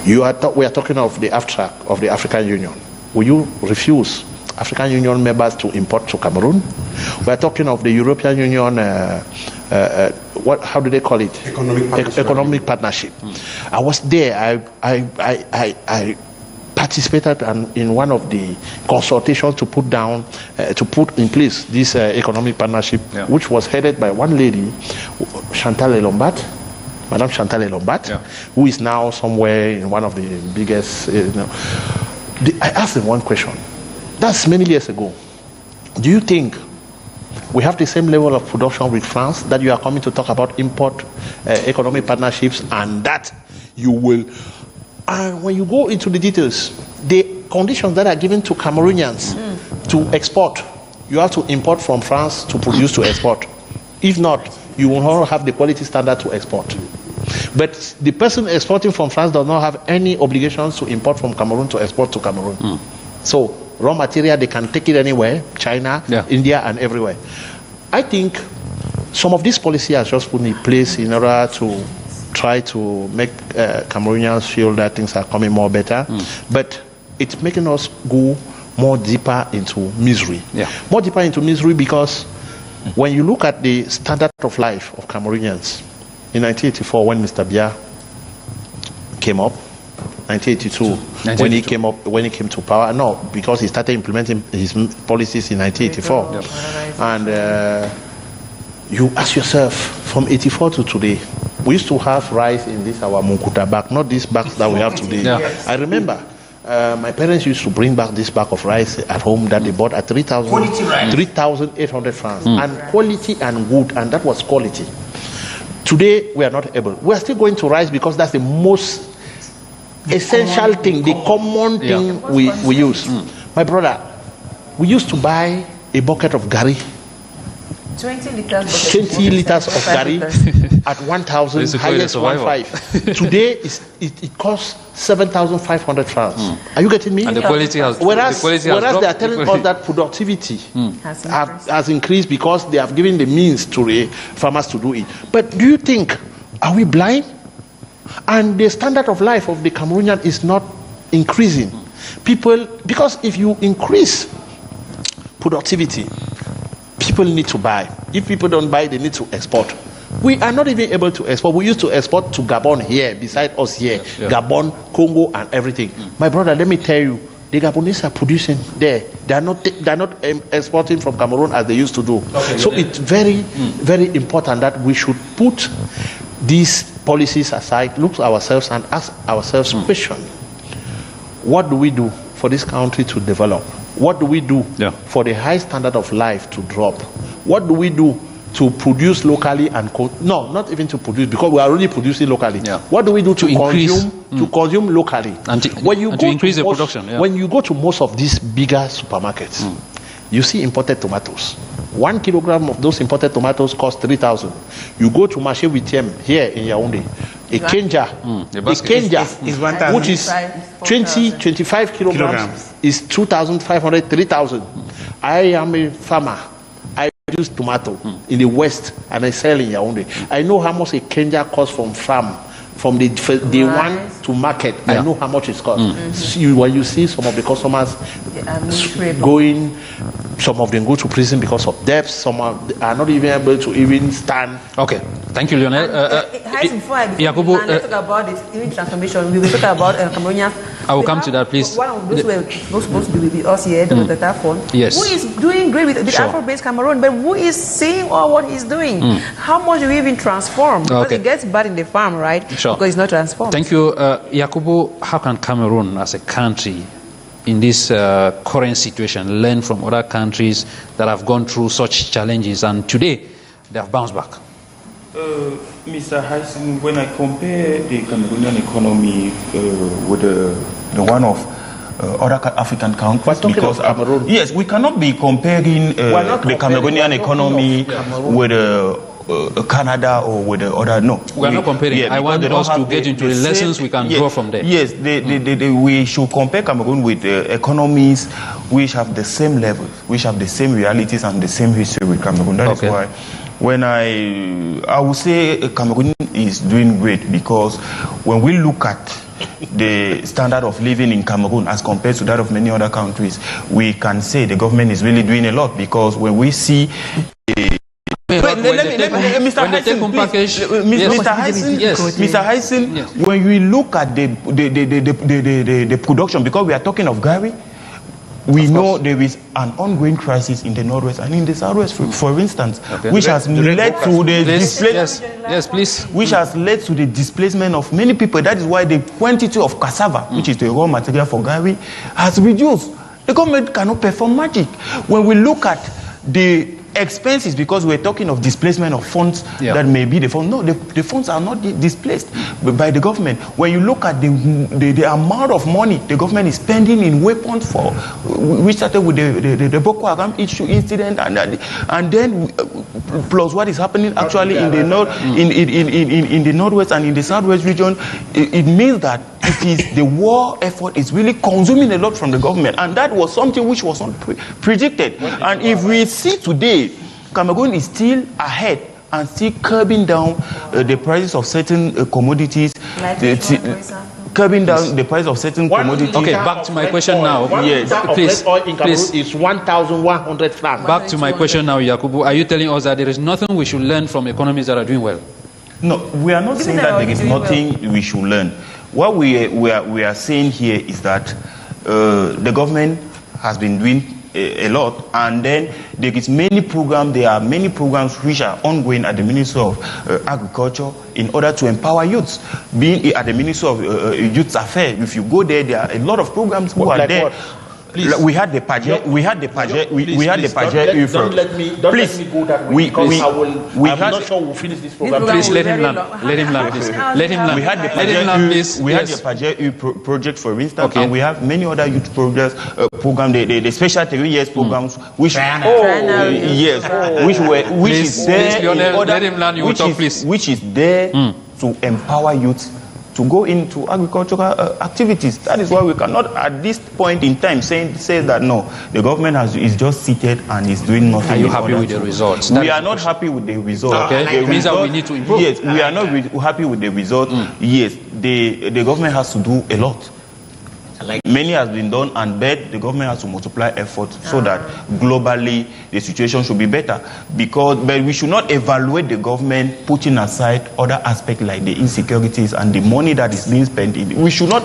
We are talking of the abstract of the African Union. Will you refuse African Union members to import to Cameroon? We are talking of the European Union, how do they call it? Economic partnership. I was there. I participated in one of the consultations to put in place this economic partnership, which was headed by one lady, Madame Chantal Elombat, who is now somewhere in one of the biggest. I asked them one question. That's many years ago. Do you think we have the same level of production with France that you are coming to talk about import economic partnerships, and that you will? And when you go into the details, the conditions that are given to Cameroonians to export, you have to import from France to produce to export. If not, you will not have the quality standard to export. But the person exporting from France does not have any obligations to import from Cameroon to export to Cameroon. So raw material, they can take it anywhere, China, India, and everywhere. I think some of these policies are just put in place in order to try to make Cameroonians feel that things are coming more better, but it's making us go more deeper into misery. More deeper into misery because when you look at the standard of life of Cameroonians, in 1984 when Mr. Biya came up, 1982 when he came to power, no, because he started implementing his policies in 1984. And you ask yourself, from 84 to today, we used to have rice in this our Munkuta bag, not these bags that we have today. I remember my parents used to bring back this bag of rice at home that they bought at 3,800 francs, and quality and good, and that was quality. Today we are not able. We are still going to rice because that's the most essential thing, the common thing we use. My brother, we used to buy a bucket of gari. 20 liters of gari at 1,000, highest 1,500. Today it costs 7,500 francs. Are you getting me? And the quality has whereas they are telling us that productivity has increased because they have given the means to the farmers to do it. But do you think, are we blind? And the standard of life of the Cameroonian is not increasing. Because if you increase productivity, people need to buy. If people don't buy, they need to export. We are not even able to export. We used to export to Gabon here, beside us here. Gabon, Congo, and everything. My brother, let me tell you, the Gabonese are producing there. They are not exporting from Cameroon as they used to do. So it's very, very important that we should put these policies aside, look at ourselves and ask ourselves question. What do we do for this country to develop? What do we do for the high standard of life to drop? What do we do to produce locally and no, not even to produce, because we are already producing locally. Yeah. What do we do to increase, consume locally? And to increase the production. Yeah. When you go to most of these bigger supermarkets, you see imported tomatoes. 1 kilogram of those imported tomatoes cost 3,000. You go to Marché Huitième here in Yaoundé, a Kenja, which is 25 kilograms, is 2,500, 3,000. I am a farmer. I produce tomato in the west and I sell in Yaoundé. I know how much a Kenja costs from farm, from the day one to market. I know how much it costs. When you see some of the customers going, some of them go to prison because of debts, some are not even able to even stand. Okay, thank you, Leonel. YACUBU, let's talk about this transformation. We will talk about Cameroonians. I will come to that, please. One of those who are supposed to be with us here, the TATA fund. Yes. Who is doing great with Afro-based Cameroon, but who is seeing all what he's doing? How much do we even transform? Because it gets bad in the farm, right? Sure. Because it's not transformed. Thank you. YACUBU, how can Cameroon as a country in this current situation learn from other countries that have gone through such challenges and today they have bounced back? Mr. Hyncenth, when I compare the Cameroonian economy with the one of other African countries, because yes, we cannot be comparing the Cameroonian economy with Canada or with the other. No, we are not comparing. I want us to get into the lessons we can draw from there. Yes, we should compare Cameroon with economies which have the same levels, which have the same realities and the same history with Cameroon. That is why when I would say Cameroon is doing great, because when we look at the standard of living in Cameroon as compared to that of many other countries, we can say the government is really doing a lot, because when we see Mr. Hyncenth, when we look at the production, because we are talking of Gary, we know there is an ongoing crisis in the northwest and in the southwest, for instance, which has led to the which has led to the displacement of many people. That is why the quantity of cassava, which is the raw material for Gary, has reduced. The government cannot perform magic. When we look at the expenses, because we're talking of displacement of funds that may be the fund. No, the funds are not displaced by the government. When you look at the amount of money the government is spending in weapons for, we started with the Boko Haram incident, and then plus what is happening actually in the north, in the northwest and in the southwest region, it means that it is the war effort is really consuming a lot from the government, and that was something which was not predicted. And if we see today, Cameroon is still ahead and still curbing down the prices of certain commodities, curbing down the price of certain commodities. Okay, back to my question now. Yes, please. Oil in Cameroon is 1,100 francs. Back to my question now, YACUBU. Are you telling us that there is nothing we should learn from economies that are doing well? No, we are not saying that there is nothing we should learn. What we are saying here is that the government has been doing a lot, and then there is many programs. There are many programs which are ongoing at the Ministry of Agriculture in order to empower youths. Being at the Ministry of Youth Affairs, if you go there, there are a lot of programs who are there. Please. We had the Paget. We had the Paget. We had the Paget. Don't let me go that way. I'm not sure we'll finish this program. Please let him land. Let him land, please. Let him land. We had the Paget. We had the Paget project, for instance, and we have many other youth projects, the special 3 years programs, which is there. Let him land. You will talk, please. Which is there to empower youth to go into agricultural activities. That is why we cannot, at this point in time, say that no, the government is just seated and is doing nothing. Are you happy with the results? We are not happy with the results. Okay, it means that we need to improve. Yes, we are not happy with the results. Yes, the government has to do a lot. Many has been done, and the government has to multiply efforts so that globally the situation should be better. But we should not evaluate the government putting aside other aspects like the insecurities and the money that is being spent. We should not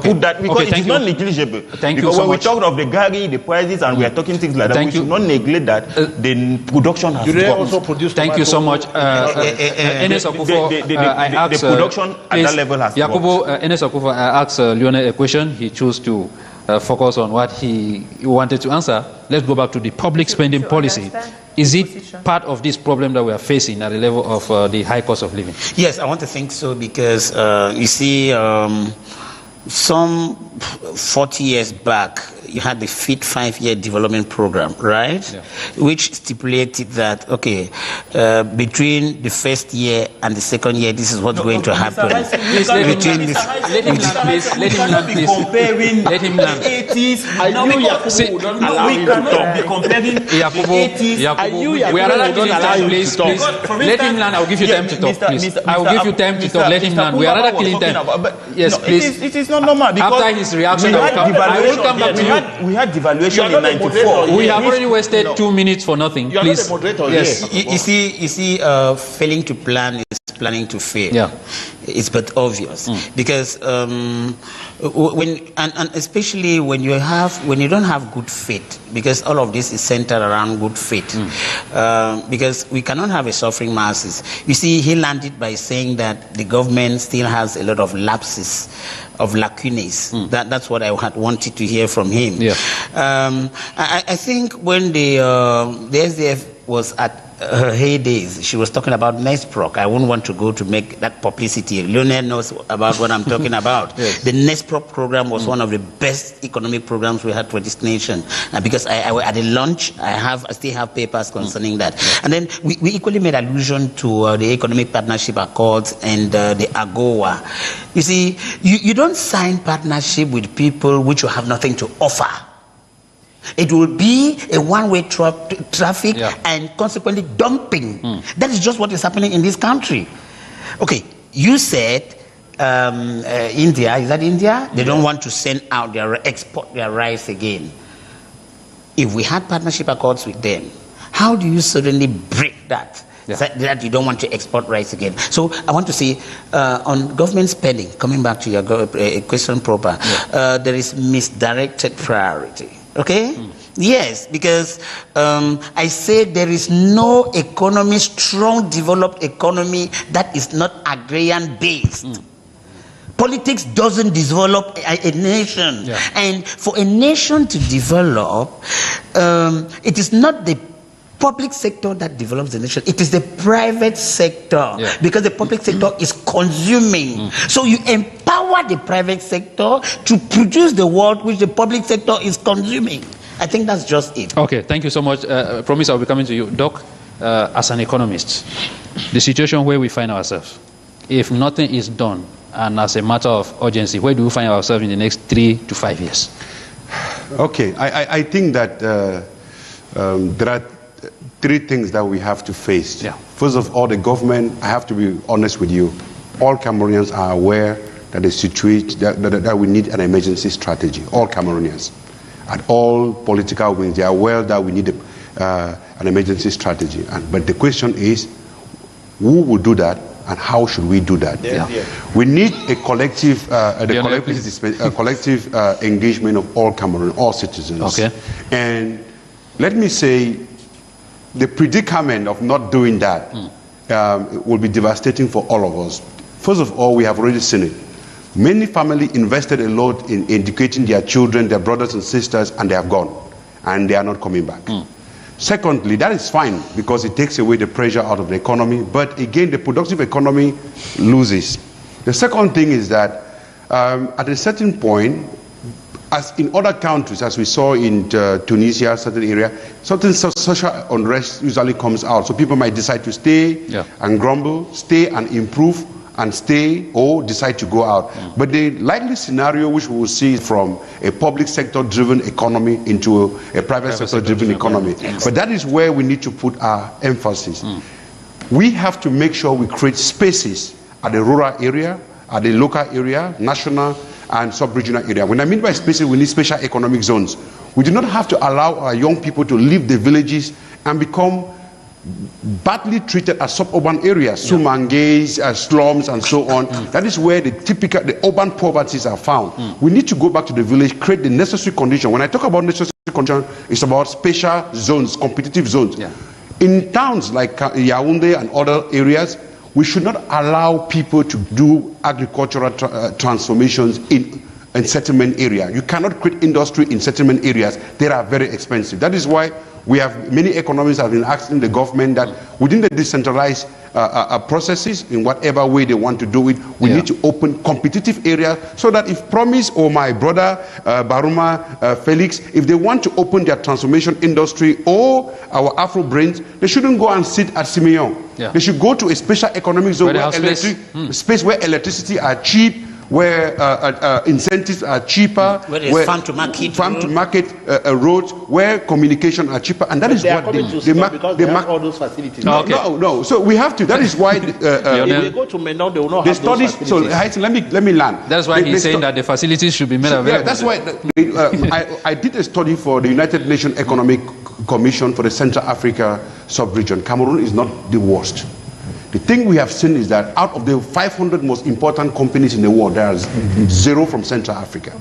put that, because it is not negligible. Because when we talk of the Gary, the prices, and we are talking things like that, we should not neglect that the production has dropped. Thank you so much. NS Akufo, the production at that level has dropped. YACUBU, NS Akufo, I asked Leonel a question. He chose to focus on what he wanted to answer, let's go back to the public spending policy. Is it part of this problem that we are facing at the level of the high cost of living? Yes, I want to think so because, you see, some 40 years back, you had the FIT 5-year development program, right? Yeah. Which stipulated that, okay, between the first year and the second year, this is what's going to happen. Let him land. Let him land. We are rather killing time, please. Let him land. I will give you time to talk, please. I will give you time to talk. Let him land. We are rather killing time. Yes, please. It is not normal because after his reaction, I will come back to you. We had devaluation in 94. We have already wasted 2 minutes for nothing. Please. Yes. You see, failing to plan is planning to fail. Yeah. It's but obvious because especially when you don't have good faith, because all of this is centered around good faith. Because we cannot have a suffering masses. You see, he landed by saying that the government still has a lot of lapses, of lacunae. That's what I had wanted to hear from him. Yeah. I think when the SDF was at her heydays, she was talking about NESPROC. I wouldn't want to go to make that publicity. Leonel knows about what I'm talking about. Yes. The NESPROC program was one of the best economic programs we had for this nation. Because I at the launch, I still have papers concerning that. And then we equally made allusion to the Economic Partnership Accords and the AGOA. You see, you don't sign partnership with people which you have nothing to offer. It will be a one-way traffic and consequently dumping. That is just what is happening in this country. Okay, you said India, is that India? They don't want to send out export their rice again. If we had partnership accords with them, how do you suddenly break that? Yeah. That you don't want to export rice again. So I want to say on government spending, coming back to your question proper, there is misdirected priority. Okay? Yes, because I say there is no economy, strong developed economy that is not agrarian based. Politics doesn't develop a nation. And for a nation to develop, it is not the public sector that develops the nation. It is the private sector because the public sector is consuming. So you empower the private sector to produce the world which the public sector is consuming. I think that's just it. Okay, thank you so much. Promise I'll be coming to you. Doc, as an economist, the situation where we find ourselves, if nothing is done and as a matter of urgency, where do we find ourselves in the next 3 to 5 years? Okay, I think that there are 3 things that we have to face. First of all, the government, I have to be honest with you, all Cameroonians are aware that the situation, that we need an emergency strategy. All Cameroonians, at all political wings, they are aware that we need an emergency strategy. But the question is, who will do that and how should we do that? We need a collective, collective engagement of all Cameroon, all citizens. Okay. And let me say, the predicament of not doing that will be devastating for all of us. First of all, we have already seen it. Many families invested a lot in educating their children, their brothers and sisters, and they have gone, and they are not coming back. Secondly, that is fine because it takes away the pressure out of the economy, but again, the productive economy loses. The second thing is that at a certain point, as in other countries, as we saw in Tunisia, certain area, certain social unrest usually comes out. So people might decide to stay and grumble, stay and improve, and stay or decide to go out. But the likely scenario which we will see is from a public sector driven economy into a private sector driven economy. But that is where we need to put our emphasis. We have to make sure we create spaces at the rural area, at the local area, national and sub-regional area. When I mean by spaces, we need special economic zones. We do not have to allow our young people to leave the villages and become badly treated as suburban areas, sumangays, slums, and so on. That is where the urban poverties are found. We need to go back to the village, create the necessary condition. When I talk about necessary condition, it's about special zones, competitive zones. In towns like Yaoundé and other areas, we should not allow people to do agricultural transformations in in settlement area. You cannot create industry in settlement areas. They are very expensive. That is why we have many economists have been asking the government that within the decentralized processes, in whatever way they want to do it, we need to open competitive areas so that if Promise or my brother Baruma, Felix, if they want to open their transformation industry or our Afro brains, they shouldn't go and sit at Simeon. They should go to a special economic zone space where electricity are cheap, where incentives are cheaper, where farm to market roads, where communication are cheaper, and that is what they have all those facilities. No. So we have to. That is why if they go to Menon, they will not have studies. Those facilities. So let me land. That's why he's saying that the facilities should be made available. Yeah, that's why I did a study for the United Nations Economic Commission for the Central Africa sub-region. Cameroon is not the worst. The thing we have seen is that out of the 500 most important companies in the world, there are 0 from Central Africa.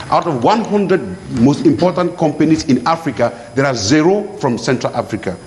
Out of 100 most important companies in Africa, there are 0 from Central Africa.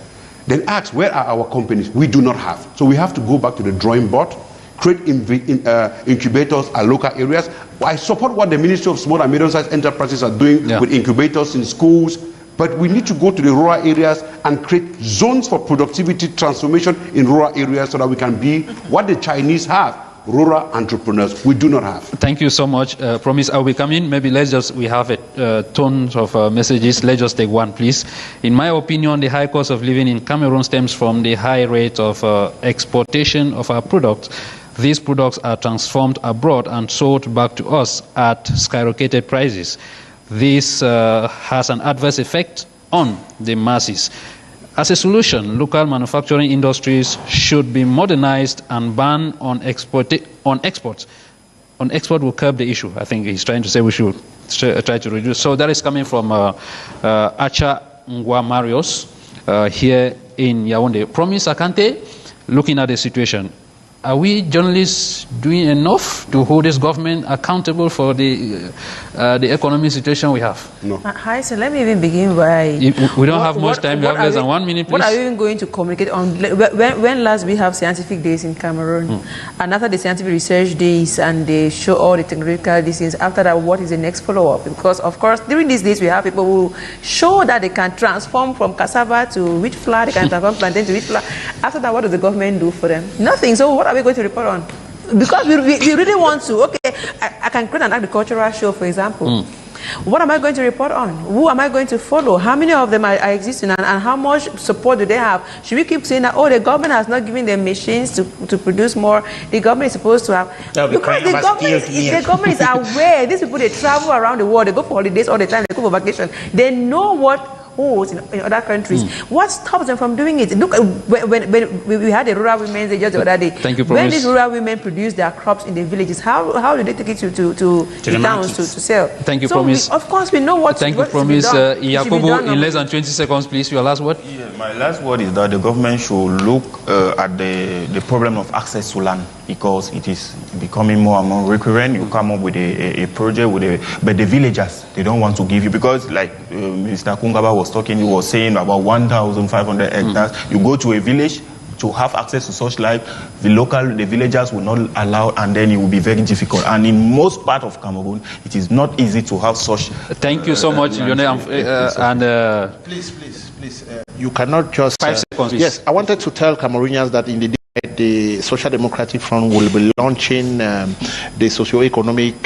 Then ask, where are our companies? We do not have. So we have to go back to the drawing board, create incubators at local areas. I support what the Ministry of Small and Medium-Sized Enterprises are doing with incubators in schools. But we need to go to the rural areas and create zones for productivity transformation in rural areas so that we can be what the Chinese have, rural entrepreneurs. We do not have. Thank you so much. Promise, I will be coming. Maybe we have a tons of messages. Let's just take one, please. In my opinion, the high cost of living in Cameroon stems from the high rate of exportation of our products. These products are transformed abroad and sold back to us at skyrocketed prices. This has an adverse effect on the masses. As a solution, local manufacturing industries should be modernized and ban on exports. On export will curb the issue. I think he's trying to say we should try to reduce. So that is coming from Acha Ngwa Marios here in Yaoundé. Promise AKANTEH, looking at the situation, are we journalists doing enough to hold this government accountable for the economic situation we have? No. Hi, so let me even begin by... We don't have much time. We have less than 1 minute, please. What are we even going to communicate on? When last we have scientific days in Cameroon, and after the scientific research days, and they show all the technological things, after that, what is the next follow-up? Because, of course, during these days, we have people who show that they can transform from cassava to wheat flour, they can transform plantain to wheat flour. After that, what does the government do for them? Nothing. So what are we going to report on? Because we really want to. Okay, I can create an agricultural show, for example. What am I going to report on? Who am I going to follow? How many of them are existing, and how much support do they have? Should we keep saying that, oh, the government has not given them machines to produce more? The government is supposed to have... Because the government is aware. These people, they travel around the world. They go for holidays all the time. They go for vacation. They know what in other countries. What stops them from doing it? Look, when we had the rural women just the other day. Thank you, when these rural women produce their crops in the villages, how do they take it to the towns to sell? Thank you, so Promise. Of course, we know what. Thank you, Promise. YACUBU, in less than 20 seconds, please. Your last word. Yeah, my last word is that the government should look at the problem of access to land, because it is becoming more and more recurrent. You come up with a project but the villagers, they don't want to give you, because like Mr. KUNGABA was talking, he was saying about 1,500 hectares. You go to a village to have access to such life, the villagers will not allow, and then it will be very difficult. And in most part of Cameroon, it is not easy to have such. Thank you so much, Leonel. Please. You cannot just... 5 seconds, please. Yes, I wanted to tell Cameroonians that in the Social Democratic Front will be launching the socio-economic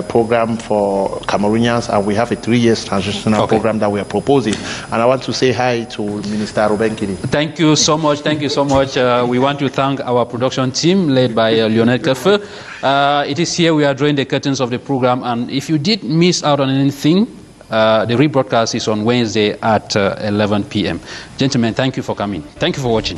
program for Cameroonians, and we have a 3-year transitional program that we are proposing. And I want to say hi to Minister Rubenkini. Thank you so much. Thank you so much. We want to thank our production team led by LEONEL. It is here we are drawing the curtains of the program, and if you did miss out on anything, the rebroadcast is on Wednesday at 11 p.m. Gentlemen, thank you for coming. Thank you for watching.